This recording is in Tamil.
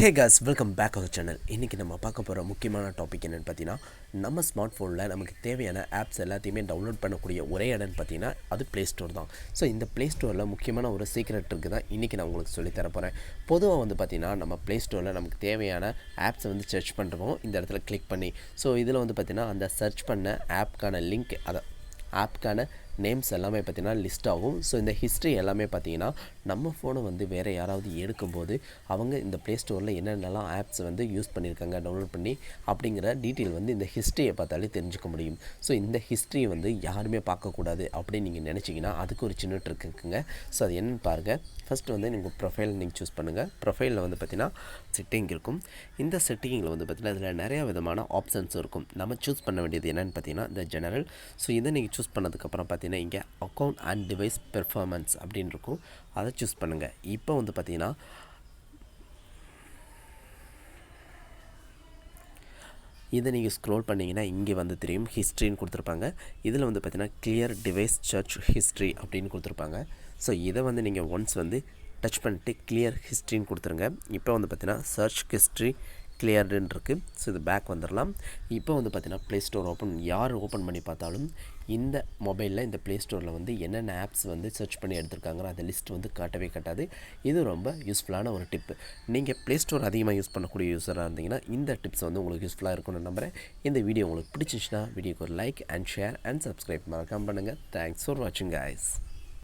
Hey guys welcome back our channel. இன்றைக்கி நம்ம பார்க்க போகிற முக்கியமான டாபிக் என்னென்னு பார்த்தீங்கன்னா, நம்ம ஸ்மார்ட் ஃபோனில் நமக்கு தேவையான ஆப்ஸ் எல்லாத்தையுமே டவுன்லோட் பண்ணக்கூடிய ஒரே இடம்னு பார்த்தீங்கன்னா அது ப்ளே ஸ்டோர் தான். ஸோ இந்த ப்ளே ஸ்டோரில் முக்கியமான ஒரு சீக்ரெட் இருக்குது தான் இன்றைக்கி நான் உங்களுக்கு சொல்லித்தர போகிறேன். பொதுவாக வந்து பார்த்திங்கன்னா நம்ம ப்ளே ஸ்டோரில் நமக்கு தேவையான ஆப்ஸை வந்து சர்ச் பண்ணுறோம் இந்த இடத்துல கிளிக் பண்ணி. ஸோ இதில் வந்து பார்த்திங்கன்னா அந்த சர்ச் பண்ண ஆப்க்கான லிங்க் ஆப்க்கான நேம்ஸ் எல்லாமே பார்த்திங்கன்னா லிஸ்ட் ஆகும். ஸோ இந்த ஹிஸ்ட்ரி எல்லாமே பார்த்திங்கன்னா நம்ம ஃபோனை வந்து வேறு யாராவது எடுக்கும்போது அவங்க இந்த ப்ளே ஸ்டோரில் என்னென்னலாம் ஆப்ஸ் வந்து யூஸ் பண்ணியிருக்காங்க டவுன்லோட் பண்ணி அப்படிங்கிற டீட்டெயில் வந்து இந்த ஹிஸ்ட்ரியை பார்த்தாலே தெரிஞ்சுக்க முடியும். ஸோ இந்த ஹிஸ்ட்ரியை வந்து யாருமே பார்க்கக்கூடாது அப்படின்னு நீங்கள் நினச்சிங்கன்னா அதுக்கு ஒரு சின்ன ட்ரிக் இருக்குங்க. ஸோ அது என்னென்னு பாருங்கள். ஃபஸ்ட்டு வந்து நீங்கள் ப்ரொஃபைல் நீங்கள் சூஸ் பண்ணுங்கள். ப்ரொஃபைலில் வந்து பார்த்திங்கன்னா செட்டிங் இருக்கும். இந்த செட்டிங்கில் வந்து பார்த்திங்கன்னா இதில் நிறையா விதமான ஆப்ஷன்ஸ் இருக்கும். நம்ம சூஸ் பண்ண வேண்டியது என்னென்னு பார்த்தீங்கன்னா இந்த ஜெனரல். ஸோ இதை நீங்கள் சூஸ் பண்ணதுக்கப்புறம் பார்த்தீங்கன்னா இங்கே அக்கௌண்ட் அண்ட் டிவைஸ் பெர்ஃபார்மன்ஸ் அப்படின்னு இருக்கும். அதை சூஸ் பண்ணுங்கள். இப்போ வந்து பார்த்தீங்கன்னா இதை நீங்கள் ஸ்க்ரோல் பண்ணிங்கன்னா இங்கே வந்து தெரியும் ஹிஸ்ட்ரின்னு கொடுத்துருப்பாங்க. இதில் வந்து பார்த்தீங்கன்னா கிளியர் டிவைஸ் சர்ச் ஹிஸ்ட்ரி அப்படின்னு கொடுத்துருப்பாங்க. ஸோ இதை வந்து நீங்கள் ஒன்ஸ் வந்து டச் பண்ணிட்டு கிளியர் ஹிஸ்ட்ரின்னு கொடுத்துருங்க. இப்போ வந்து பார்த்தீங்கன்னா சர்ச் ஹிஸ்ட்ரி கிளியர்டுன்னு இருக்குது. ஸோ இது பேக் வந்துடலாம். இப்போ வந்து பார்த்திங்கன்னா ப்ளே ஸ்டோர் யார் ஓப்பன் பண்ணி பார்த்தாலும் இந்த மொபைலில் இந்த ப்ளே ஸ்டோரில் வந்து என்னென்ன ஆப்ஸ் வந்து சர்ச் பண்ணி எடுத்துருக்காங்களோ அந்த லிஸ்ட் வந்து காட்டவே காட்டாது. இது ரொம்ப யூஸ்ஃபுல்லான ஒரு டிப்பு. நீங்கள் ப்ளே ஸ்டோர் அதிகமாக யூஸ் பண்ணக்கூடிய யூஸராக இருந்தீங்கன்னா இந்த டிப்ஸ் வந்து உங்களுக்கு யூஸ்ஃபுல்லாக இருக்கும்னு நம்புகிறேன். இந்த வீடியோ உங்களுக்கு பிடிச்சிச்சுன்னா வீடியோக்கு ஒரு like and share and subscribe மறக்காம பண்ணுங்கள். தேங்க்ஸ் ஃபார் வாட்சிங் கைஸ்.